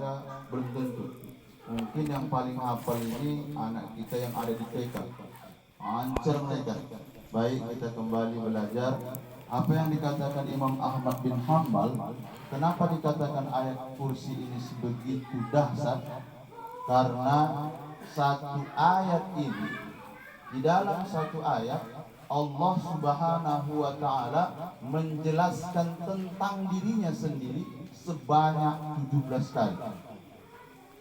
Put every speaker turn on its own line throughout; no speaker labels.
baca belum tentu. Mungkin yang paling hafal ini anak kita yang ada di TK. Ancer mereka. Baik, kita kembali belajar apa yang dikatakan Imam Ahmad bin Hambal. Kenapa dikatakan ayat kursi ini sebegitu dahsyat? Karena satu ayat ini, di dalam satu ayat Allah Subhanahu wa taala menjelaskan tentang dirinya sendiri sebanyak 17 kali.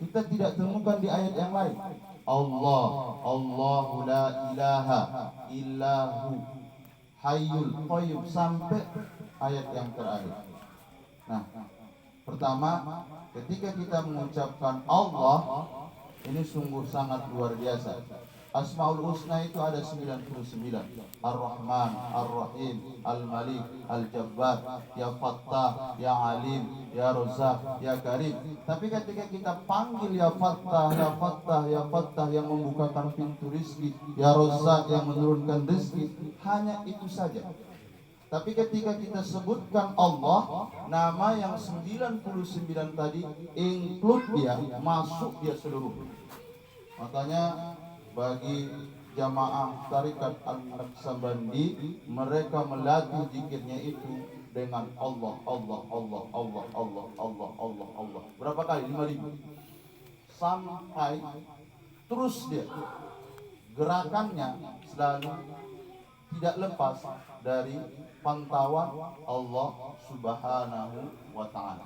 Kita tidak temukan di ayat yang lain. Allahu la ilaha illahu hayyul qayyum sampai ayat yang terakhir. Nah, pertama, ketika kita mengucapkan Allah, ini sungguh sangat luar biasa. Asmaul Husna itu ada 99. Ar-Rahman, Ar-Rahim, Al-Malik, Al-Jabbar, Ya Fattah, Ya Alim, Ya Razzaq, Ya Karim. Tapi ketika kita panggil Ya Fattah, Ya Fattah, Ya Fattah yang membukakan pintu rizki, Ya Razzaq yang menurunkan rizki, hanya itu saja. Tapi ketika kita sebutkan Allah, nama yang 99 tadi include dia, masuk dia seluruh. Makanya bagi jamaah Tarikat Al-Naqsabandi, mereka melatih zikirnya itu dengan Allah, Allah, Allah, Allah, Allah, Allah, Allah, Allah. Berapa kali? 5.000. Sampai terus dia gerakannya selalu tidak lepas dari pantauan Allah Subhanahu wa taala.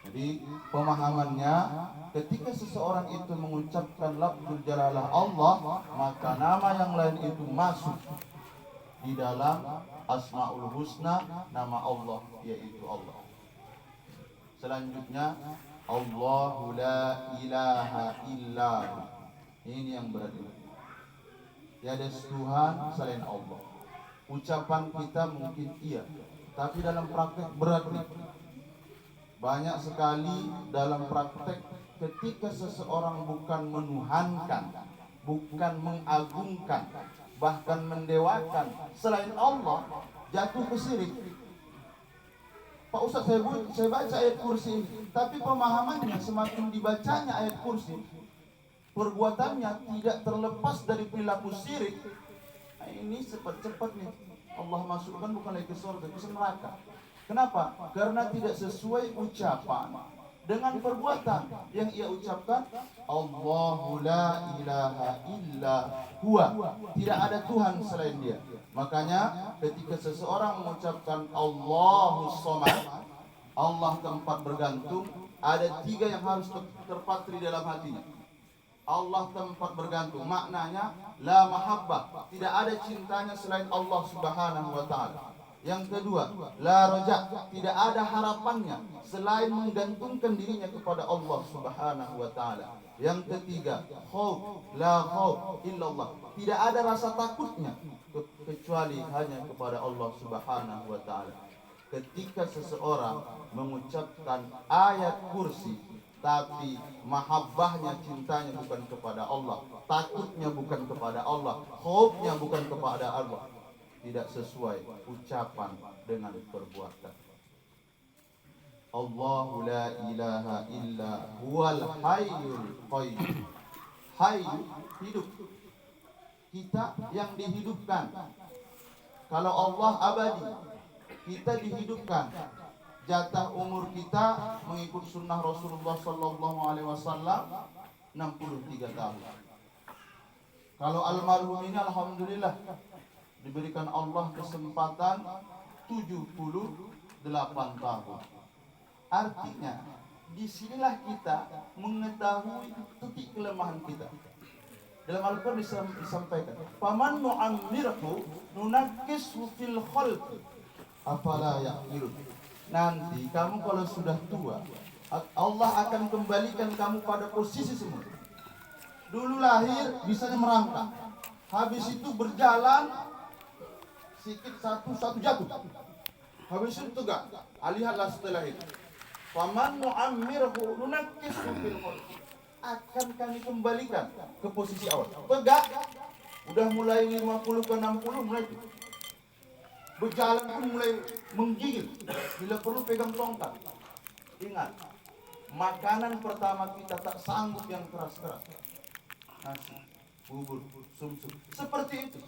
Jadi pemahamannya, ketika seseorang itu mengucapkan lafzul jalalah Allah, maka nama yang lain itu masuk di dalam Asmaul Husna, nama Allah yaitu Allah. Selanjutnya, Allahu la ilaha illahu. Ini yang berarti tiada Tuhan selain Allah. Ucapan kita mungkin iya, tapi dalam praktek berat nih. Banyak sekali dalam praktek ketika seseorang bukan menuhankan, bukan mengagungkan, bahkan mendewakan selain Allah, jatuh ke syirik. Pak Ustaz, saya baca ayat kursi ini, tapi pemahamannya semakin dibacanya ayat kursi, perbuatannya tidak terlepas dari perilaku syirik. Nah, ini cepat-cepat nih Allah masukkan bukan lagi ke surga, ke neraka. Kenapa? Karena tidak sesuai ucapan dengan perbuatan yang ia ucapkan. Allahu la ilaha illa huwa. Tidak ada Tuhan selain dia. Makanya ketika seseorang mengucapkan Allahus Somad, Allah tempat bergantung, ada 3 yang harus terpatri dalam hatinya. Allah tempat bergantung, maknanya la mahabbah, tidak ada cintanya selain Allah Subhanahu wa taala. Yang kedua, la roja, tidak ada harapannya selain menggantungkan dirinya kepada Allah Subhanahu wa taala. Yang ketiga, khauf, la khauf illallah, tidak ada rasa takutnya kecuali hanya kepada Allah Subhanahu wa taala. Ketika seseorang mengucapkan ayat kursi, tapi mahabbahnya, cintanya bukan kepada Allah, takutnya bukan kepada Allah, khaufnya bukan kepada Allah, tidak sesuai ucapan dengan perbuatan. Allahu la ilaha illa huwal hayyul qayyum. Hayy, hidup. Kita yang dihidupkan. Kalau Allah abadi, kita dihidupkan. Jatah umur kita mengikut sunnah Rasulullah sallallahu alaihi wasallam 63 tahun. Kalau almarhum ini alhamdulillah diberikan Allah kesempatan 78 tahun. Artinya disinilah kita mengetahui titik kelemahan kita. Dalam Al-Quran disampaikan, "Faman nu'ammirhu nunakkishu fil khalq afala ya'qilun." Nanti kamu kalau sudah tua, Allah akan kembalikan kamu pada posisi semula. Dulu lahir bisanya merangkak, habis itu berjalan sikit satu jatuh, habis itu tegak. Lihatlah setelah itu, faman nu'ammirhu nunakkishu fil khalq, akan kami kembalikan ke posisi awal. Tegak, udah mulai 50 ke 60 mulai itu. Berjalan pun mulai menggigil, bila perlu pegang tongkat. Ingat, Makanan pertama kita tak sanggup yang keras-keras. Nasi, bubur, sumsum. Seperti itu.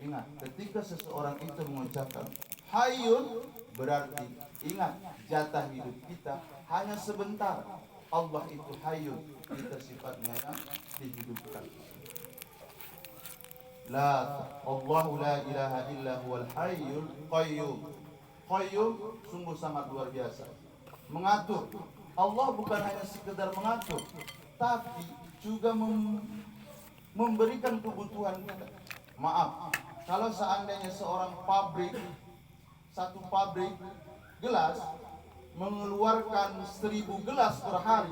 Ingat, ketika seseorang itu mengucapkan hayyun, berarti ingat jatah hidup kita hanya sebentar. Allah itu hayyun, kita sifatnya yang dihidupkan. Allahu la ilaha illa huwal hayyul qayyum. Qayyum sungguh sangat luar biasa. Mengatur. Allah bukan hanya sekedar mengatur, tapi juga memberikan kebutuhan kita. Maaf, kalau seandainya seorang satu pabrik gelas mengeluarkan 1000 gelas per hari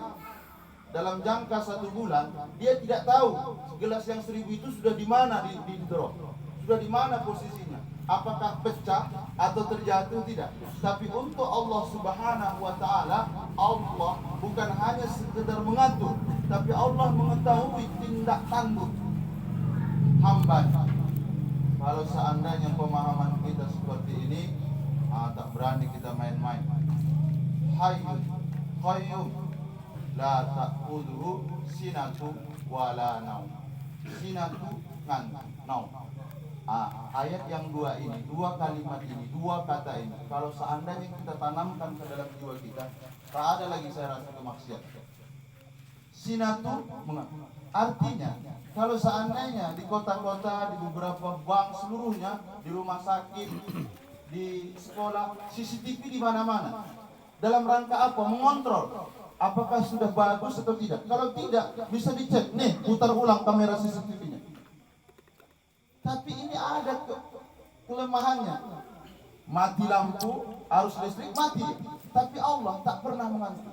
dalam jangka 1 bulan, dia tidak tahu gelas yang 1000 itu sudah di mana di drop, sudah di mana posisinya, apakah pecah atau terjatuh, tidak. Tapi untuk Allah Subhanahu wa Ta'ala, Allah bukan hanya sekedar mengatur, tapi Allah mengetahui tindak tanduk hamba. Kalau seandainya pemahaman kita seperti ini, tak berani kita main-main. Hayyun qayyum la ta'khudhuhu sinatun wala naum. Sinatu ngantuk, naum. Ayat yang dua ini, dua kalimat ini, dua kata ini, kalau seandainya kita tanamkan ke dalam jiwa kita, tak ada lagi saya rasa kemaksiatan. Sinatu artinya, kalau seandainya di kota-kota, di beberapa bank seluruhnya, di rumah sakit, di sekolah, CCTV di mana-mana. Dalam rangka apa? Mengontrol apakah sudah bagus atau tidak. Kalau tidak, bisa dicek. Nih, putar ulang kamera CCTV-nya. Tapi ini ada kelemahannya. Mati lampu, arus listrik mati. Tapi Allah tak pernah mengantuk.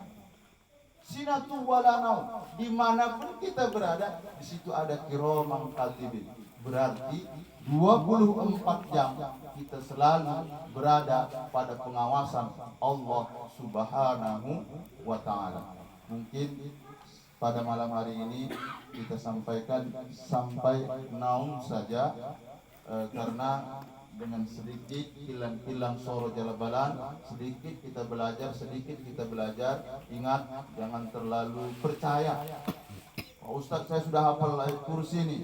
Sinatu wala naum. Dimanapun kita berada, di situ ada kiroman katibin. Berarti 24 jam kita selalu berada pada pengawasan Allah Subhanahu wa Ta'ala. Mungkin pada malam hari ini kita sampaikan sampai naum saja, karena dengan sedikit hilang soro jalabalan, sedikit kita belajar. Ingat, jangan terlalu percaya. Ustaz, saya sudah hafal kursi ini,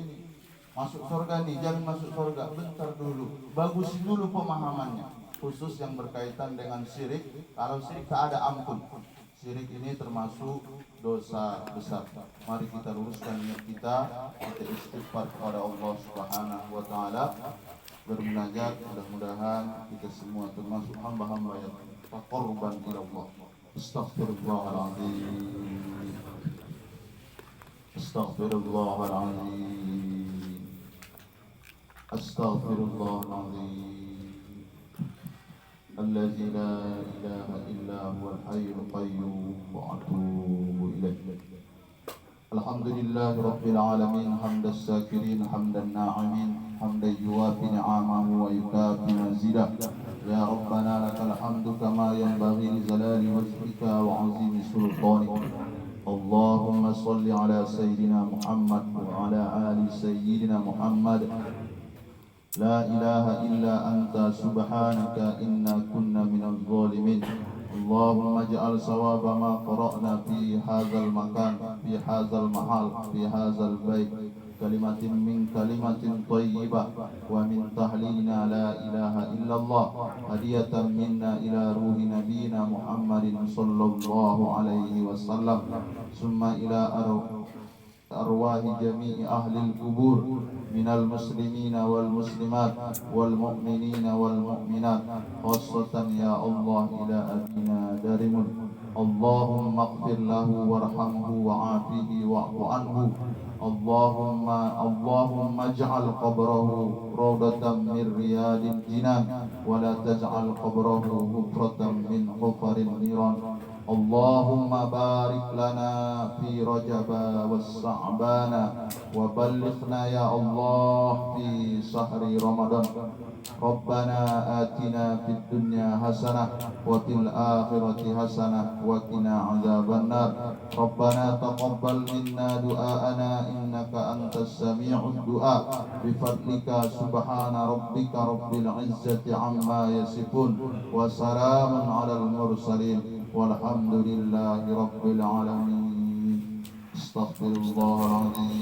masuk surga nih, jangan masuk surga. Bentar dulu, bagusin dulu pemahamannya, khusus yang berkaitan dengan syirik. Kalau syirik tak ada ampun. Syirik ini termasuk dosa besar. Mari kita luruskan niat kita istighfar kepada Allah Subhanahu wa Ta'ala, bermunajat. Mudah-mudahan kita semua termasuk hamba-hamba yang taqarruban ila Allah. Astaghfirullahaladzim. Astaghfirullahaladzim. Astaghfirullahaladzim. Allazi la ilaha illa huwal hayyul qayyum wa atubu ilaih. Alhamdulillahi rabbil alamin, hamdas sakirin, hamdan na'imin, hamdan yuwafi ni'amahu wa yukafi mazidah. Ya Rabbana lakal hamdu kama yanbaghi li jalali wajhika wa 'azimi sultanik. Allahumma salli ala sayyidina Muhammad wa ala ali sayyidina Muhammad. La ilaha illa anta subhanaka inna kunna minal zalimin. Allahumma ja'al sawaba ma qara'na fi hadzal makan, fi hadzal mahal, fi hadzal bait, kalimatin min kalimatin thayyibah wa min tahlilina la ilaha illallah, hadiyatan minna ila ruhi nabiyina Muhammadin sallallahu alaihi wasallam, summa ila arwahi jami'i ahlil kubur minal muslimina wal muslimat wal mu'minina wal mu'minat, khassatan ya Allah ila abina darimun. Allahumma ighfir lahu warhamhu wa'afihi wa'fu anhu. Allahumma ij'al qabrahu rawdatan min riyadil jinan wa la taj'al qabrahu hufratan min hufarin niran. Allahumma barik lana fi Rajaba was Sa'bana wa ballighna ya Allah fi sahri Ramadan. Rabbana atina fid dunya hasanah wa fil akhirati hasanah wa qina adzabannar. Rabbana taqabbal minna du'aana innaka antas sami'ud du'a. Bi fadlika subhana rabbika rabbil izzati amma yasifun wa salamun alal mursalin walhamdulillahi rabbil alamin. Astaghfirullahaladzim.